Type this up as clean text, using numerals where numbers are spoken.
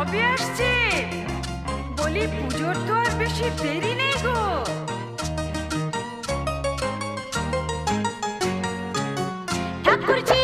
কবে আসছে? বলি পুজোর তো আর বেশি দেরি নেই গো। ঠাকুরজি